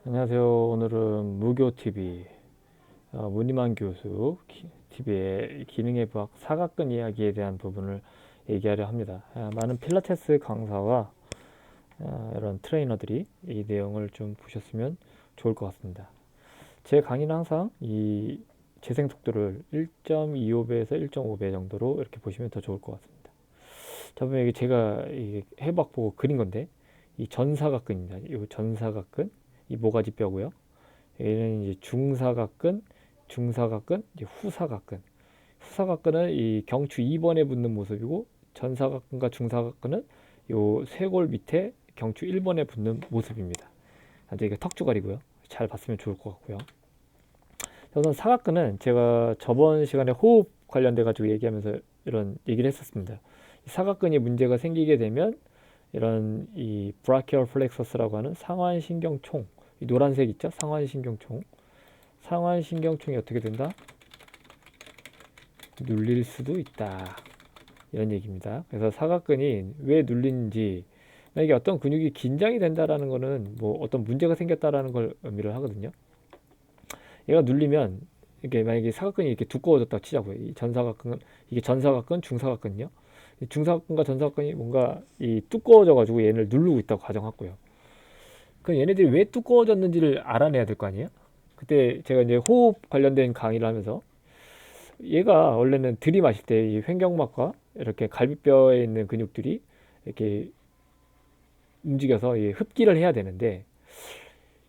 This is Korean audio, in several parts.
안녕하세요. 오늘은 무교TV, 문희만 교수 TV의 기능의 부학 사각근 이야기에 대한 부분을 얘기하려 합니다. 많은 필라테스 강사와 이런 트레이너들이 이 내용을 좀 보셨으면 좋을 것 같습니다. 제 강의는 항상 이 재생 속도를 1.25배에서 1.5배 정도로 이렇게 보시면 더 좋을 것 같습니다. 저번에 이게 제가 해박 보고 그린 건데, 이 전사각근입니다. 이 전사각근, 이 모가지 뼈고요. 얘는 이제 중사각근, 중사각근, 이제 후사각근. 후사각근은 이 경추 2번에 붙는 모습이고, 전사각근과 중사각근은 요 쇄골 밑에 경추 1번에 붙는 모습입니다. 이제 이게 턱주가리고요. 잘 봤으면 좋을 것 같고요. 우선 사각근은 제가 저번 시간에 호흡 관련돼 가지고 얘기하면서 이런 얘기를 했었습니다. 사각근이 문제가 생기게 되면 이런 이 브라키얼 플렉서스라고 하는 상완신경총, 이 노란색 있죠? 상완신경총. 상완신경총이 어떻게 된다? 눌릴 수도 있다. 이런 얘기입니다. 그래서 사각근이 왜 눌리는지, 만약에 어떤 근육이 긴장이 된다라는 거는 뭐 어떤 문제가 생겼다라는 걸 의미를 하거든요. 얘가 눌리면 이게 만약에 사각근이 이렇게 두꺼워졌다고 치자고요. 이 전사각근, 이게 전사각근, 중사각근요. 이 중사각근과 전사각근이 뭔가 이 두꺼워져 가지고 얘를 누르고 있다고 가정하고요. 그럼 얘네들이 왜 두꺼워졌는지를 알아내야 될 거 아니에요? 그때 제가 이제 호흡 관련된 강의를 하면서, 얘가 원래는 들이마실 때 이 횡격막과 이렇게 갈비뼈에 있는 근육들이 이렇게 움직여서 이 흡기를 해야 되는데,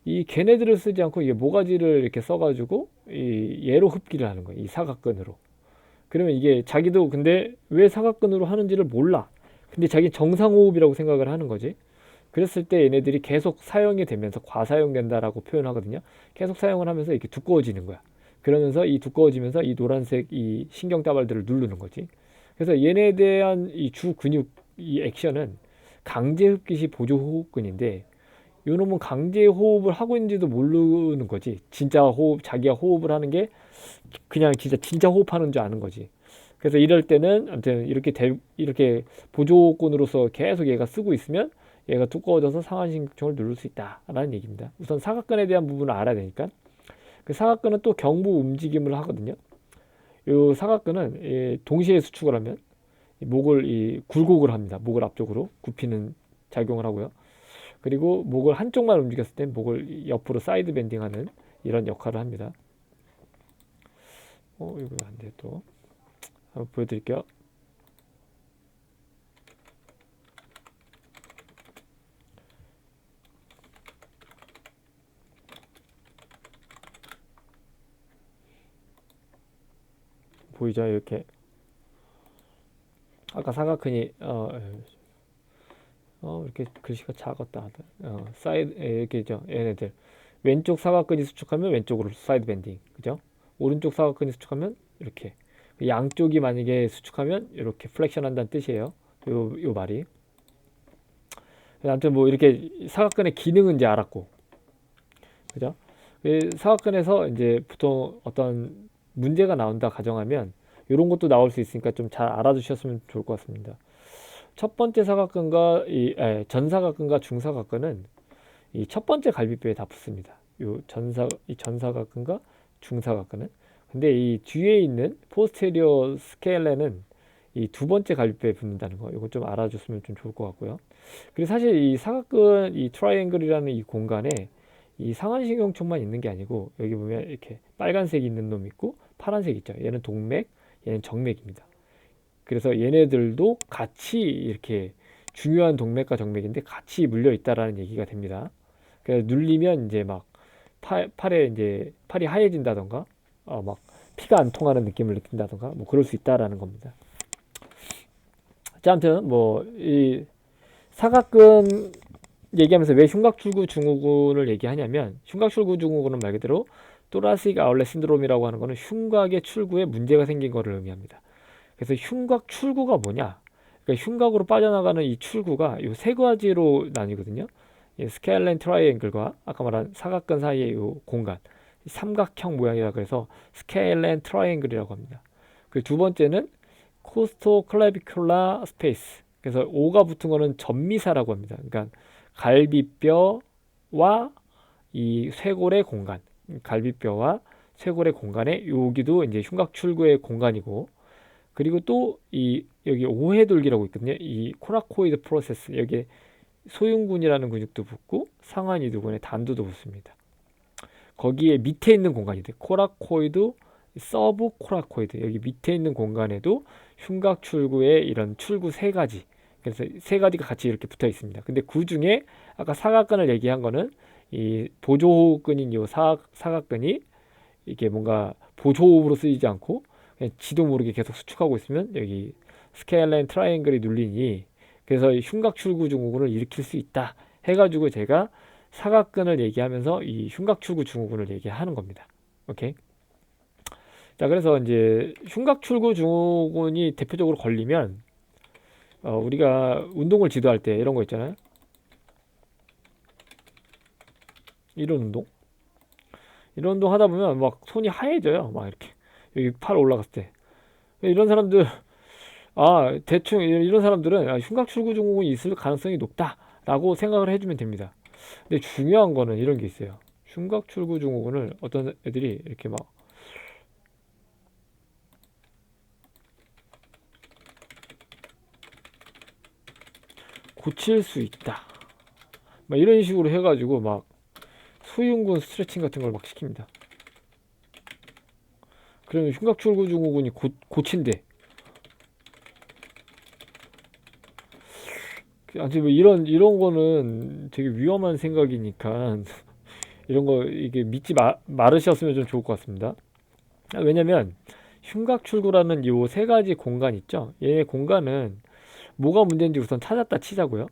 이 걔네들을 쓰지 않고 이 모가지를 이렇게 써가지고 이 얘로 흡기를 하는 거예요. 이 사각근으로. 그러면 이게 자기도 근데 왜 사각근으로 하는지를 몰라. 근데 자기 정상호흡이라고 생각을 하는 거지. 그랬을 때 얘네들이 계속 사용이 되면서 과사용된다라고 표현하거든요. 계속 사용을 하면서 이렇게 두꺼워지는 거야. 그러면서 이 두꺼워지면서 이 노란색 이 신경다발들을 누르는 거지. 그래서 얘네에 대한 이 주 근육 이 액션은 강제 흡기시 보조 호흡근인데, 요놈은 강제 호흡을 하고 있는지도 모르는 거지. 진짜 호흡, 자기가 호흡을 하는 게 그냥 진짜 호흡하는 줄 아는 거지. 그래서 이럴 때는 아무튼 이렇게 보조권으로서 계속 얘가 쓰고 있으면 얘가 두꺼워져서 상완신경을 누를 수 있다라는 얘기입니다. 우선 사각근에 대한 부분을 알아야 되니까. 그 사각근은 또 경부 움직임을 하거든요. 이 사각근은 동시에 수축을 하면 목을 굴곡을 합니다. 목을 앞쪽으로 굽히는 작용을 하고요. 그리고 목을 한쪽만 움직였을 때 목을 옆으로 사이드 밴딩하는 이런 역할을 합니다. 이거 안 돼 또. 한번 보여드릴게요. 보이죠? 이렇게 아까 사각근이 이렇게 글씨가 작았다. 사이드 이렇게죠. 얘네들 왼쪽 사각근이 수축하면 왼쪽으로 사이드 밴딩, 그죠? 오른쪽 사각근이 수축하면 이렇게, 양쪽이 만약에 수축하면 이렇게 플렉션 한다는 뜻이에요. 요 말이. 아무튼 뭐 이렇게 사각근의 기능은 이제 알았고, 그죠? 사각근에서 이제 보통 어떤 문제가 나온다 가정하면 이런 것도 나올 수 있으니까 좀 잘 알아두셨으면 좋을 것 같습니다. 첫 번째 사각근과 전사각근과 중사각근은 이 첫 번째 갈비뼈에 다 붙습니다. 이 전사각근과 중사각근은. 근데 이 뒤에 있는 포스테리어 스케일레는 이 두 번째 갈비뼈에 붙는다는 거, 이거 좀 알아줬으면 좀 좋을 것 같고요. 그리고 사실 이 사각근, 이 트라이앵글이라는 이 공간에 이 상완신경총만 있는 게 아니고, 여기 보면 이렇게 빨간색 있는 놈 있고 파란색 있죠. 얘는 동맥, 얘는 정맥입니다. 그래서 얘네들도 같이 이렇게 중요한 동맥과 정맥인데 같이 물려 있다라는 얘기가 됩니다. 그래서 눌리면 이제 막 팔에 이제 팔이 하얘진다던가, 막 피가 안 통하는 느낌을 느낀다던가, 뭐 그럴 수 있다라는 겁니다. 자, 아무튼 뭐 이 사각근 얘기하면서 왜 흉곽출구 증후군을 얘기하냐면, 흉곽출구 증후군은 말 그대로 토라식 아울렛 신드롬이라고 하는 거는 흉곽의 출구에 문제가 생긴 거를 의미합니다. 그래서 흉곽 출구가 뭐냐? 그러니까 흉곽으로 빠져나가는 이 출구가 이 세 가지로 나뉘거든요. 스케일렌 트라이앵글과 아까 말한 사각근 사이의 이 공간, 삼각형 모양이라 그래서 스케일렌 트라이앵글이라고 합니다. 그리고 두 번째는 코스토 클래비큘라 스페이스. 그래서 오가 붙은 거는 전미사라고 합니다. 그러니까 갈비뼈와 이 쇄골의 공간, 갈비뼈와 쇄골의 공간에 여기도 이제 흉곽 출구의 공간이고, 그리고 또 이 여기 오해돌기라고 있거든요. 이 코라코이드 프로세스, 여기에 소흉근이라는 근육도 붙고 상완 이두근의 단두도 붙습니다. 거기에 밑에 있는 공간이 돼. 코라코이드, 서브 코라코이드, 여기 밑에 있는 공간에도 흉곽 출구의 이런 출구 세 가지, 그래서 세 가지가 같이 이렇게 붙어 있습니다. 근데 그 중에 아까 사각근을 얘기한 거는 이 보조호흡근인 요 사각근이 이게 뭔가 보조호흡으로 쓰이지 않고 그냥 지도 모르게 계속 수축하고 있으면 여기 스케일라인 트라이앵글이 눌리니, 그래서 이 흉곽 출구 증후군을 일으킬 수 있다 해가지고 제가 사각근을 얘기하면서 이 흉곽 출구 증후군을 얘기하는 겁니다. 오케이. 자, 그래서 이제 흉곽 출구 증후군이 대표적으로 걸리면 우리가 운동을 지도할 때 이런 거 있잖아요. 이런 운동 하다 보면 막 손이 하얘져요. 막 이렇게 여기 팔 올라갔을 때 이런 사람들, 대충 이런 사람들은 흉곽 출구 증후군이 있을 가능성이 높다라고 생각을 해주면 됩니다. 근데 중요한 거는 이런 게 있어요. 흉곽 출구 증후군을 어떤 애들이 이렇게 막 고칠 수 있다, 막 이런 식으로 해가지고 막 소흉근 스트레칭 같은 걸 막 시킵니다. 그러면 흉곽 출구 증후군이 고친대. 아무튼 뭐 이런 거는 되게 위험한 생각이니까 이런 거 이게 믿지 말으셨으면 좀 좋을 것 같습니다. 왜냐면 흉곽 출구라는 요 세 가지 공간 있죠. 얘 공간은 뭐가 문제인지 우선 찾았다 치자고요.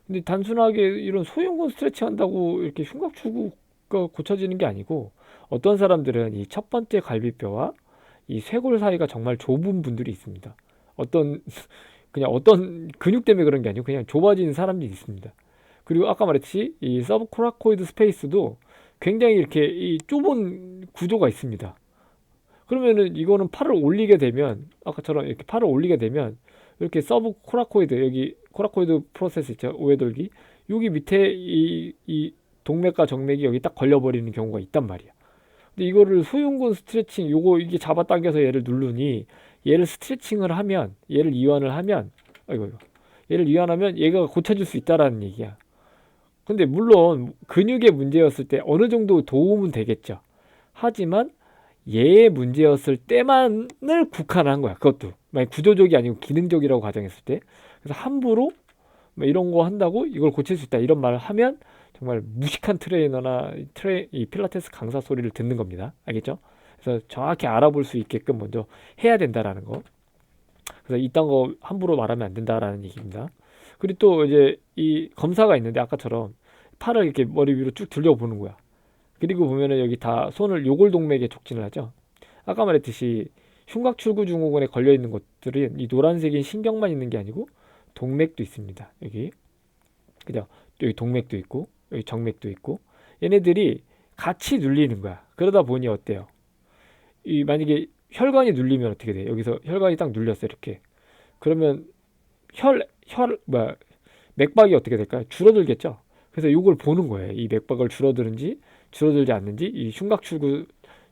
근데 단순하게 이런 소흉근 스트레칭 한다고 이렇게 흉곽 출구가 고쳐지는 게 아니고, 어떤 사람들은 이 첫 번째 갈비뼈와 이 쇄골 사이가 정말 좁은 분들이 있습니다. 어떤 그냥 어떤 근육 때문에 그런 게 아니고 그냥 좁아지는 사람들이 있습니다. 그리고 아까 말했듯이 이 서브코라코이드 스페이스도 굉장히 이렇게 이 좁은 구조가 있습니다. 그러면은 이거는 팔을 올리게 되면, 아까처럼 이렇게 팔을 올리게 되면 이렇게 서브 코라코이드, 여기 코라코이드 프로세스 있죠, 오해돌기, 여기 밑에 이 동맥과 정맥이 여기 딱 걸려버리는 경우가 있단 말이야. 근데 이거를 소흉근 스트레칭, 요거 이게 잡아당겨서 얘를 누르니, 얘를 스트레칭을 하면, 얘를 이완을 하면, 이거 얘를 이완하면 얘가 고쳐질 수 있다라는 얘기야. 근데 물론 근육의 문제였을 때 어느 정도 도움은 되겠죠. 하지만 얘의 문제였을 때만을 국한한 거야. 그것도 만약 구조적이 아니고 기능적이라고 가정했을 때. 그래서 함부로 뭐 이런 거 한다고 이걸 고칠 수 있다 이런 말을 하면 정말 무식한 트레이너나 이 필라테스 강사 소리를 듣는 겁니다. 알겠죠? 그래서 정확히 알아볼 수 있게끔 먼저 해야 된다라는 거. 그래서 이딴 거 함부로 말하면 안 된다라는 얘기입니다. 그리고 또 이제 이 검사가 있는데 아까처럼 팔을 이렇게 머리 위로 쭉 들려보는 거야. 그리고 보면은 여기 다 손을 요골동맥에 촉진을 하죠. 아까 말했듯이 흉곽 출구 증후군에 걸려 있는 것들은 이 노란색인 신경만 있는 게 아니고 동맥도 있습니다. 여기 그죠? 여기 동맥도 있고 여기 정맥도 있고, 얘네들이 같이 눌리는 거야. 그러다 보니 어때요? 이 만약에 혈관이 눌리면 어떻게 돼? 여기서 혈관이 딱 눌렸어 이렇게. 그러면 혈 뭐야 맥박이 어떻게 될까요? 줄어들겠죠. 그래서 이걸 보는 거예요. 이 맥박을 줄어드는지 줄어들지 않는지 이 흉곽 출구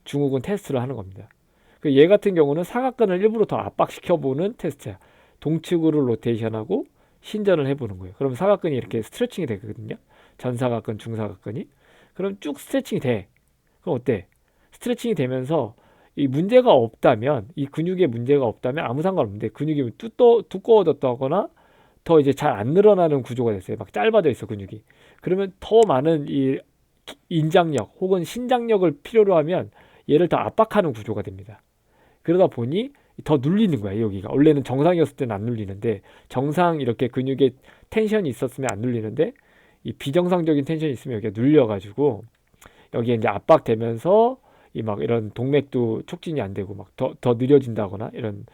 증후군 테스트를 하는 겁니다. 얘 같은 경우는 사각근을 일부러 더 압박시켜 보는 테스트야. 동측으로 로테이션하고 신전을 해보는 거예요. 그럼 사각근이 이렇게 스트레칭이 되거든요. 전사각근, 중사각근이. 그럼 쭉 스트레칭이 돼. 그럼 어때? 스트레칭이 되면서 이 문제가 없다면, 이 근육에 문제가 없다면 아무 상관없는데, 근육이 두꺼워졌다거나 더 이제 잘 안 늘어나는 구조가 됐어요. 막 짧아져 있어 근육이. 그러면 더 많은 이 인장력 혹은 신장력을 필요로 하면 얘를 더 압박하는 구조가 됩니다. 그러다 보니 더 눌리는 거야. 여기가 원래는 정상이었을 때는 안 눌리는데, 정상 이렇게 근육에 텐션이 있었으면 안 눌리는데 이 비정상적인 텐션이 있으면 여기가 눌려가지고 여기에 이제 압박되면서 이 막 이런 동맥도 촉진이 안 되고 막 더 느려진다거나, 이런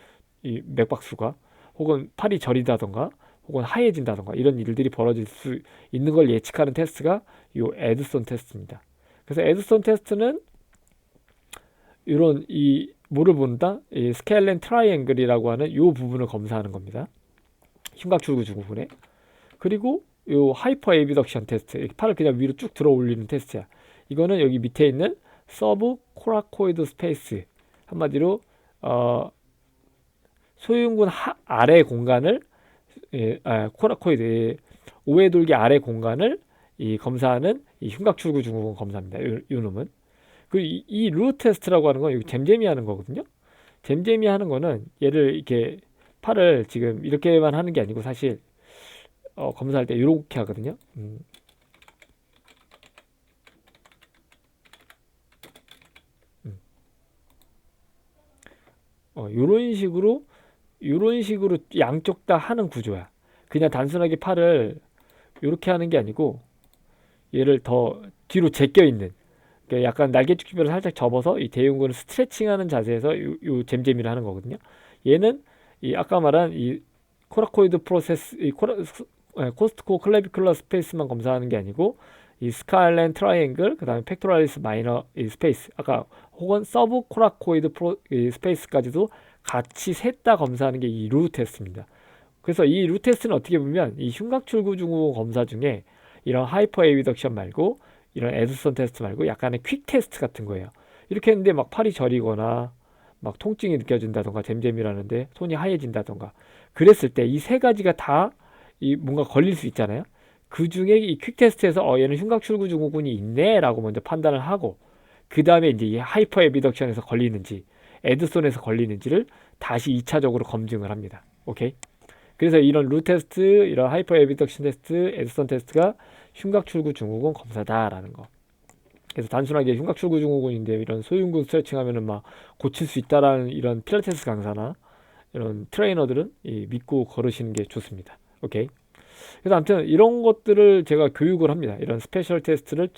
이 맥박수가, 혹은 팔이 저리다던가 혹은 하얘진다던가 이런 일들이 벌어질 수 있는 걸 예측하는 테스트가 이 에드손 테스트입니다. 그래서 에드손 테스트는 이런 이 뭐를 본다? 이 스케일렌 트라이앵글이라고 하는 이 부분을 검사하는 겁니다. 흉곽 출구 증후군에. 그리고 요 하이퍼 에비덕션 테스트, 이렇게 팔을 그냥 위로 쭉 들어 올리는 테스트야. 이거는 여기 밑에 있는 서브 코라코이드 스페이스, 한마디로 소유근군 아래 공간을, 코라코이드 오해돌기 아래 공간을 이 검사하는 이 흉곽출구 증후군 검사입니다. 요 놈은. 그리고 이 루트 테스트라고 하는 건 이거 잼잼이 하는 거거든요. 잼잼이 하는 거는 얘를 이렇게 팔을 지금 이렇게만 하는 게 아니고 사실 검사할 때 이렇게 하거든요. 요런 식으로 양쪽 다 하는 구조야. 그냥 단순하게 팔을 이렇게 하는 게 아니고 얘를 더 뒤로 제껴 있는, 그러니까 약간 날개축지뼈를 살짝 접어서 이 대흉근을 스트레칭하는 자세에서 요 잼잼이를 하는 거거든요. 얘는 이 아까 말한 이 코라코이드 프로세스, 코스트코 클래비큘러 스페이스만 검사하는 게 아니고 이 스칼렌 트라이앵글, 그다음에 펙토랄리스 마이너 이 스페이스, 아까 혹은 서브 코라코이드 이 스페이스까지도 같이 셋 다 검사하는 게 이 루트 테스트입니다. 그래서 이 루트 테스트는 어떻게 보면 이 흉곽출구 증후군 검사 중에 이런 하이퍼 에비덕션 말고 이런 에드슨 테스트 말고 약간의 퀵 테스트 같은 거예요. 이렇게 했는데 막 팔이 저리거나 막 통증이 느껴진다던가 잼잼이라는데 손이 하얘진다던가 그랬을 때 이 세 가지가 다 이 뭔가 걸릴 수 있잖아요. 그 중에 이 퀵 테스트에서 얘는 흉곽출구 증후군이 있네라고 먼저 판단을 하고, 그 다음에 이제 이 하이퍼 에비덕션에서 걸리는지 에드손에서 걸리는지를 다시 2차적으로 검증을 합니다. 오케이? 그래서 이런 루트 테스트, 이런 하이퍼 에비덕션 테스트, 에드선 테스트가 흉곽출구 증후군 검사다라는 거. 그래서 단순하게 흉곽출구 증후군인데 이런 소흉근 스트레칭 하면은 막 고칠 수 있다라는 이런 필라테스 강사나 이런 트레이너들은 믿고 걸으시는 게 좋습니다. 오케이. 그래서 아무튼 이런 것들을 제가 교육을 합니다. 이런 스페셜 테스트를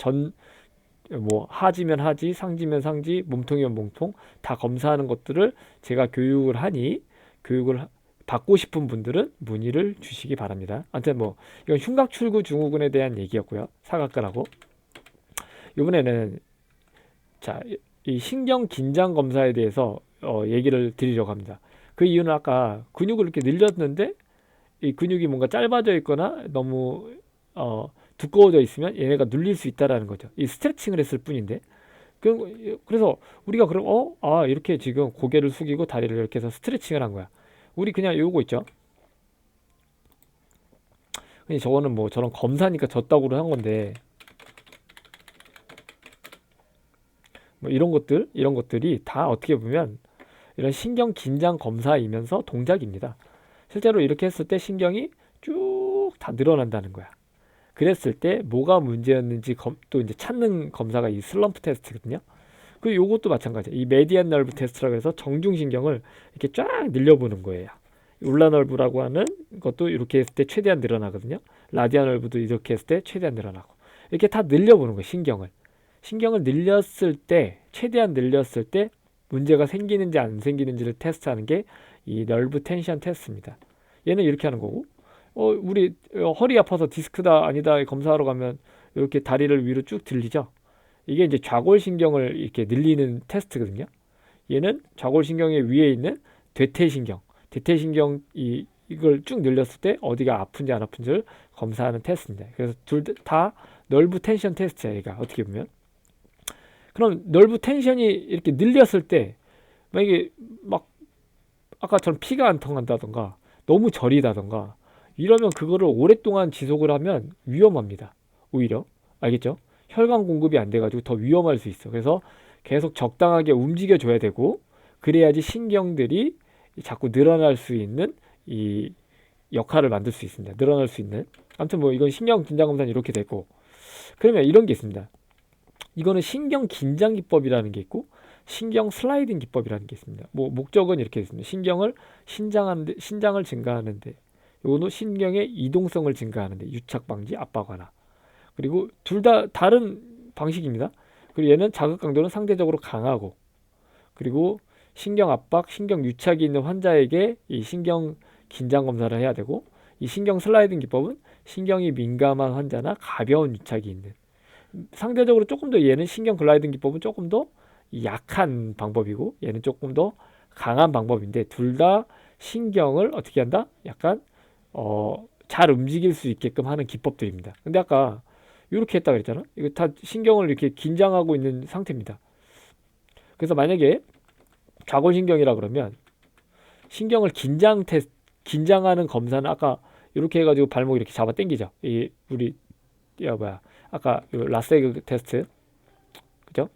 뭐 하지면 하지, 상지면 상지, 몸통이면 몸통 다 검사하는 것들을 제가 교육을 하니, 교육을 받고 싶은 분들은 문의를 주시기 바랍니다. 아무튼 뭐 이건 흉곽출구 증후군에 대한 얘기였고요. 사각근하고 이번에는 자, 이 신경 긴장 검사에 대해서 얘기를 드리려고 합니다. 그 이유는 아까 근육을 이렇게 늘렸는데 이 근육이 뭔가 짧아져 있거나 너무 두꺼워져 있으면 얘네가 눌릴 수 있다라는 거죠. 이 스트레칭을 했을 뿐인데. 그래서 우리가 그럼 이렇게 지금 고개를 숙이고 다리를 이렇게 해서 스트레칭을 한 거야. 우리 그냥 요거 있죠. 근데 저거는 뭐 저런 검사니까 졌다고 한 건데, 뭐 이런 것들이 다 어떻게 보면 이런 신경 긴장 검사이면서 동작입니다. 실제로 이렇게 했을 때 신경이 쭉 다 늘어난다는 거야. 그랬을 때 뭐가 문제였는지 또 이제 찾는 검사가 이 슬럼프 테스트거든요. 그리고 요것도 마찬가지야. 이 메디안 널브 테스트라고 해서 정중신경을 이렇게 쫙 늘려보는 거예요. 울라 널브라고 하는 것도 이렇게 했을 때 최대한 늘어나거든요. 라디안 널브도 이렇게 했을 때 최대한 늘어나고, 이렇게 다 늘려보는 거예요. 신경을 늘렸을 때, 최대한 늘렸을 때 문제가 생기는지 안 생기는지를 테스트하는 게 이 널브 텐션 테스트입니다. 얘는 이렇게 하는 거고, 우리 허리 아파서 디스크다 아니다 검사하러 가면 이렇게 다리를 위로 쭉 들리죠. 이게 이제 좌골신경을 이렇게 늘리는 테스트거든요. 얘는 좌골신경의 위에 있는 대퇴신경 이걸 쭉 늘렸을 때 어디가 아픈지 안 아픈지를 검사하는 테스트입니다. 그래서 둘 다 널브 텐션 테스트야, 얘가 어떻게 보면. 그럼 널브 텐션이 이렇게 늘렸을 때 만약에 막 아까처럼 피가 안 통한다던가 너무 저리다던가 이러면 그거를 오랫동안 지속을 하면 위험합니다. 오히려. 알겠죠? 혈관 공급이 안 돼가지고 더 위험할 수 있어. 그래서 계속 적당하게 움직여줘야 되고, 그래야지 신경들이 자꾸 늘어날 수 있는 이 역할을 만들 수 있습니다. 늘어날 수 있는. 아무튼 뭐 이건 신경 긴장 검사는 이렇게 되고, 그러면 이런 게 있습니다. 이거는 신경 긴장 기법이라는 게 있고 신경 슬라이딩 기법이라는 게 있습니다. 뭐 목적은 이렇게 있습니다. 신장을 증가하는데, 요거는 신경의 이동성을 증가하는데, 유착 방지, 압박 완화. 그리고 둘 다 다른 방식입니다. 그리고 얘는 자극 강도는 상대적으로 강하고, 그리고 신경 압박, 신경 유착이 있는 환자에게 이 신경 긴장 검사를 해야 되고, 이 신경 슬라이딩 기법은 신경이 민감한 환자나 가벼운 유착이 있는, 상대적으로 조금 더 얘는 신경 글라이딩 기법은 조금 더 약한 방법이고 얘는 조금 더 강한 방법인데, 둘 다 신경을 어떻게 한다? 약간 잘 움직일 수 있게끔 하는 기법들입니다. 근데 아까 이렇게 했다 그랬잖아. 이거 다 신경을 이렇게 긴장하고 있는 상태입니다. 그래서 만약에 좌골신경이라 그러면 신경을 긴장하는 검사는 아까 이렇게 해가지고 발목 이렇게 잡아 당기죠. 이 우리 야 뭐야 아까 요 라세그 테스트 그죠?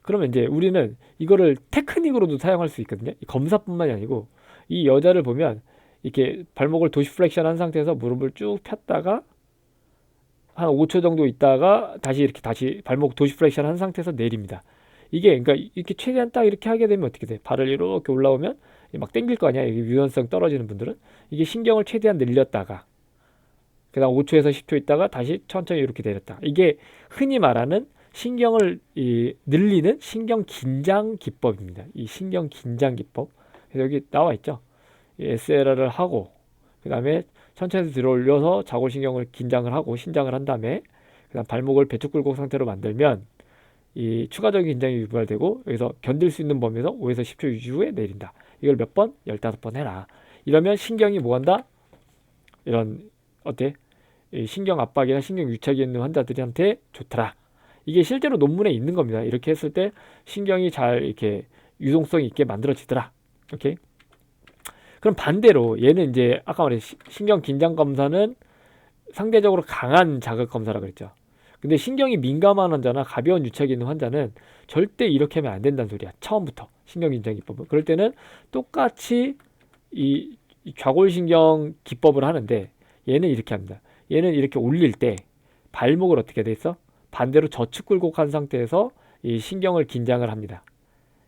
그러면 이제 우리는 이거를 테크닉으로도 사용할 수 있거든요. 이 검사뿐만이 아니고 이 여자를 보면 이렇게 발목을 도시플렉션 한 상태에서 무릎을 쭉 폈다가 한 5초 정도 있다가 다시 이렇게 다시 발목 도시플렉션 한 상태에서 내립니다. 이게 그러니까 이렇게 최대한 딱 이렇게 하게 되면 어떻게 돼? 발을 이렇게 올라오면 막 당길 거 아니야. 이게 유연성 떨어지는 분들은 이게 신경을 최대한 늘렸다가 그다음 5초에서 10초 있다가 다시 천천히 이렇게 내렸다. 이게 흔히 말하는 신경을 늘리는 신경 긴장 기법입니다. 이 신경 긴장 기법. 그래서 여기 나와 있죠. SLR을 하고 그다음에 천천히 들어 올려서 자골신경을 긴장을 하고 신장을 한 다음에 그다음 발목을 배축 굴곡 상태로 만들면 이 추가적인 긴장이 유발되고 여기서 견딜 수 있는 범위에서 5에서 10초 유지 후에 내린다. 이걸 몇 번? 15번 해라. 이러면 신경이 뭐 한다? 이런 어때? 이 신경 압박이나 신경 유착이 있는 환자들한테 좋더라. 이게 실제로 논문에 있는 겁니다. 이렇게 했을 때 신경이 잘 이렇게 유동성 있게 만들어지더라. 오케이? 그럼 반대로 얘는 이제 아까 말했 신경 긴장 검사는 상대적으로 강한 자극 검사라 그랬죠. 근데 신경이 민감한 환자나 가벼운 유착이 있는 환자는 절대 이렇게 하면 안 된다는 소리야. 처음부터 신경 긴장 기법은. 그럴 때는 똑같이 이 좌골신경 기법을 하는데 얘는 이렇게 합니다. 얘는 이렇게 올릴 때 발목을 어떻게 돼 있어? 반대로 저축 굴곡한 상태에서 이 신경을 긴장을 합니다.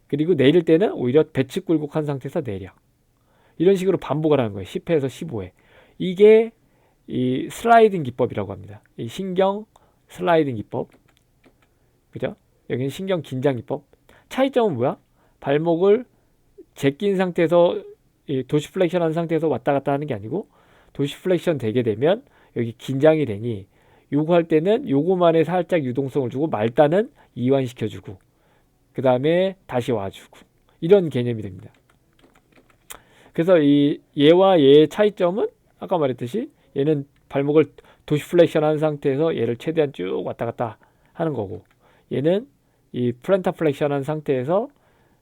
그리고 내릴 때는 오히려 배측 굴곡한 상태에서 내려. 이런 식으로 반복을 하는 거예요. 10회에서 15회. 이게 이 슬라이딩 기법이라고 합니다. 이 신경 슬라이딩 기법. 그죠? 여기는 신경 긴장 기법. 차이점은 뭐야? 발목을 제낀 상태에서 도시플렉션 한 상태에서 왔다 갔다 하는 게 아니고 도시플렉션 되게 되면 여기 긴장이 되니 요거 할 때는 요거만에 살짝 유동성을 주고 말단은 이완시켜주고 그 다음에 다시 와주고 이런 개념이 됩니다. 그래서 이 얘와 얘의 차이점은 아까 말했듯이 얘는 발목을 도시플렉션 한 상태에서 얘를 최대한 쭉 왔다 갔다 하는 거고 얘는 이 플랜타 플렉션 한 상태에서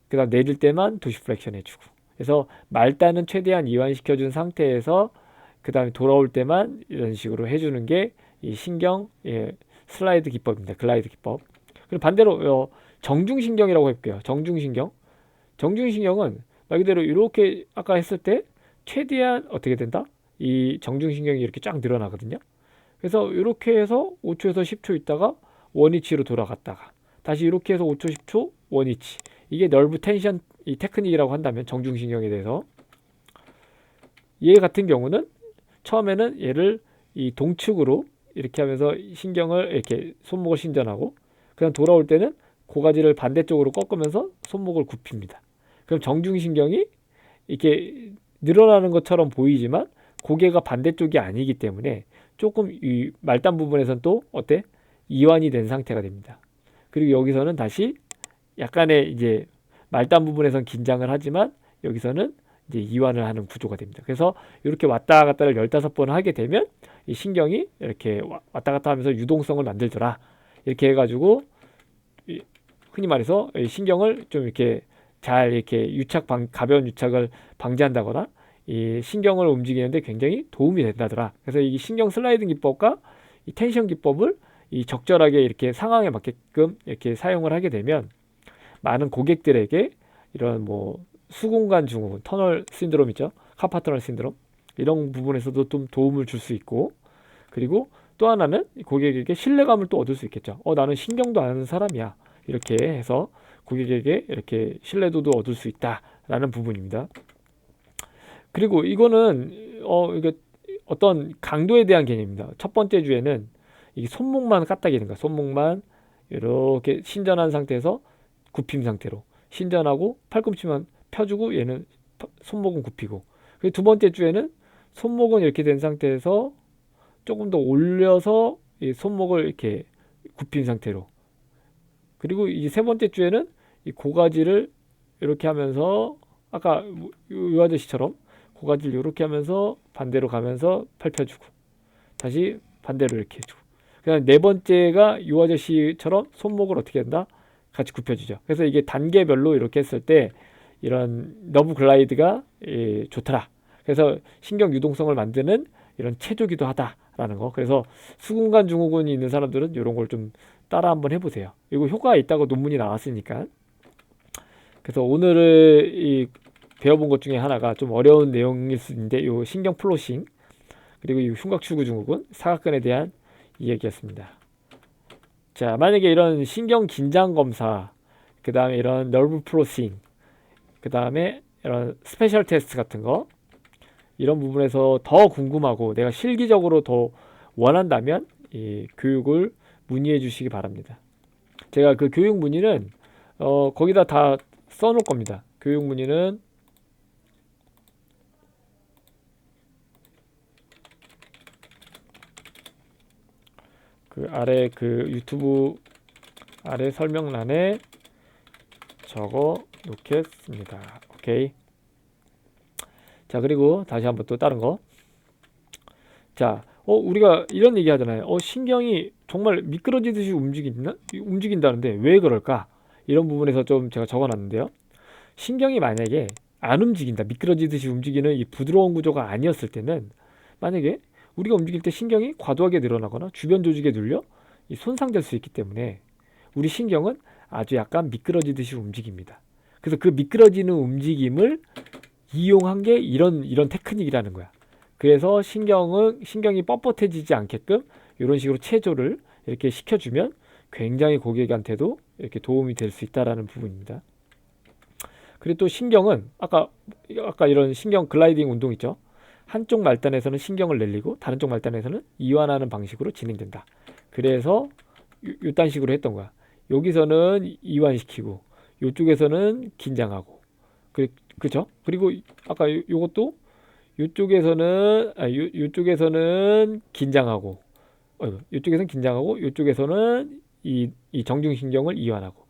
그 다음 내릴 때만 도시플렉션 해주고 그래서 말단은 최대한 이완시켜준 상태에서 그 다음에 돌아올 때만 이런 식으로 해주는 게 이 신경 슬라이드 기법입니다. 글라이드 기법. 그리고 반대로 정중신경이라고 해볼게요. 정중신경은 말 그대로 이렇게 아까 했을 때 최대한 어떻게 된다? 이 정중신경이 이렇게 쫙 늘어나거든요. 그래서 이렇게 해서 5초에서 10초 있다가 원위치로 돌아갔다가 다시 이렇게 해서 5초, 10초 원위치. 이게 널브 텐션 이 테크닉이라고 한다면 정중신경에 대해서 얘 같은 경우는 처음에는 얘를 이 동축으로 이렇게 하면서 신경을 이렇게 손목을 신전하고 그냥 돌아올 때는 고가지를 반대쪽으로 꺾으면서 손목을 굽힙니다. 그럼 정중신경이 이렇게 늘어나는 것처럼 보이지만 고개가 반대쪽이 아니기 때문에 조금 이 말단 부분에서는 또 어때? 이완이 된 상태가 됩니다. 그리고 여기서는 다시 약간의 이제 말단 부분에서는 긴장을 하지만 여기서는 이제 이완을 하는 구조가 됩니다. 그래서 이렇게 왔다 갔다를 15번 하게 되면 이 신경이 이렇게 왔다 갔다 하면서 유동성을 만들더라. 이렇게 해가지고 흔히 말해서 신경을 좀 이렇게 잘 이렇게 가벼운 유착을 방지한다거나 이 신경을 움직이는데 굉장히 도움이 된다더라. 그래서 이 신경 슬라이딩 기법과 이 텐션 기법을 이 적절하게 이렇게 상황에 맞게끔 이렇게 사용을 하게 되면 많은 고객들에게 이런 뭐 수근관 증후군, 터널 신드롬 있죠? 카파터널 신드롬 이런 부분에서도 좀 도움을 줄 수 있고 그리고 또 하나는 고객에게 신뢰감을 또 얻을 수 있겠죠. 나는 신경도 아는 사람이야. 이렇게 해서 고객에게 이렇게 신뢰도도 얻을 수 있다라는 부분입니다. 그리고 이거는 이게 어떤 강도에 대한 개념입니다. 첫 번째 주에는 이 손목만 까딱이는 거야. 손목만 이렇게 신전한 상태에서 굽힘 상태로 신전하고 팔꿈치만 펴주고 얘는 손목은 굽히고 그리고 두 번째 주에는 손목은 이렇게 된 상태에서 조금 더 올려서 이 손목을 이렇게 굽힌 상태로 그리고 이 세 번째 주에는 이 고가지를 이렇게 하면서 아까 이 아저씨처럼 고가지를 이렇게 하면서 반대로 가면서 팔 펴주고 다시 반대로 이렇게 해주고. 그다음 네 번째가 이 아저씨처럼 손목을 어떻게 한다? 같이 굽혀주죠. 그래서 이게 단계별로 이렇게 했을 때 이런 너브 글라이드가 좋더라. 그래서 신경 유동성을 만드는 이런 체조기도 하다라는 거. 그래서 수근관 증후군이 있는 사람들은 이런 걸 좀 따라 한번 해보세요. 이거 효과가 있다고 논문이 나왔으니까. 그래서 오늘은 이 배워본 것 중에 하나가 좀 어려운 내용일 수 있는데 요 신경 플로싱 그리고 이 흉곽추구 증후군 사각근에 대한 이야기였습니다. 자, 만약에 이런 신경 긴장 검사, 그 다음에 이런 너브 플로싱, 그 다음에 이런 스페셜 테스트 같은 거 이런 부분에서 더 궁금하고 내가 실기적으로 더 원한다면 이 교육을 문의해 주시기 바랍니다. 제가 그 교육 문의는 거기다 다 써놓을 겁니다. 교육 문의는 그 아래 그 유튜브 아래 설명란에 적어 놓겠습니다. 오케이. 자, 그리고 다시 한번 또 다른 거. 자, 우리가 이런 얘기 하잖아요. 신경이 정말 미끄러지듯이 움직인다는데 왜 그럴까? 이런 부분에서 좀 제가 적어 놨는데요. 신경이 만약에 안 움직인다, 미끄러지듯이 움직이는 이 부드러운 구조가 아니었을 때는 만약에 우리가 움직일 때 신경이 과도하게 늘어나거나 주변 조직에 눌려 손상될 수 있기 때문에 우리 신경은 아주 약간 미끄러지듯이 움직입니다. 그래서 그 미끄러지는 움직임을 이용한 게 이런 테크닉이라는 거야. 그래서 신경이 뻣뻣해지지 않게끔 이런 식으로 체조를 이렇게 시켜주면 굉장히 고객한테도 이렇게 도움이 될 수 있다라는 부분입니다. 그리고 또 신경은 아까 이런 신경 글라이딩 운동 있죠. 한쪽 말단에서는 신경을 늘리고 다른 쪽 말단에서는 이완하는 방식으로 진행된다. 그래서 요딴 식으로 했던 거야. 여기서는 이완시키고 요쪽에서는 긴장하고 그죠? 그리고 아까 요것도 요쪽에서는 긴장하고 요쪽에서는 긴장하고 요쪽에서는 이 정중신경을 이완하고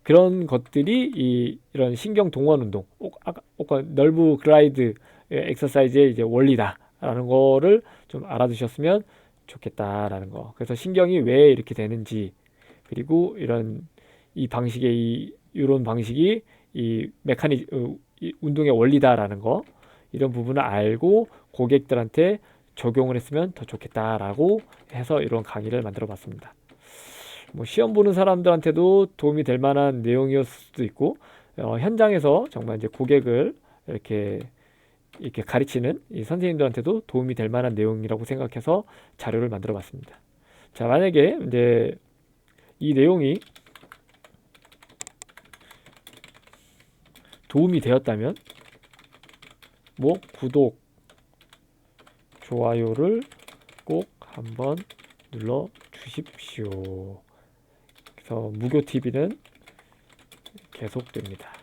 그런 것들이 이런 신경 동원 운동 아까 널브 글라이드 엑서사이즈의 이제 원리다라는 거를 좀 알아두셨으면 좋겠다라는 거. 그래서 신경이 왜 이렇게 되는지 그리고 이 방식의 이런 방식이 이 운동의 원리다라는 거 이런 부분을 알고 고객들한테 적용을 했으면 더 좋겠다라고 해서 이런 강의를 만들어 봤습니다. 뭐 시험 보는 사람들한테도 도움이 될 만한 내용이었을 수도 있고 현장에서 정말 이제 고객을 이렇게 가르치는 이 선생님들한테도 도움이 될 만한 내용이라고 생각해서 자료를 만들어 봤습니다. 자, 만약에 이제 이 내용이 도움이 되었다면 뭐 구독, 좋아요를 꼭 한번 눌러 주십시오. 그래서 무교TV는 계속됩니다.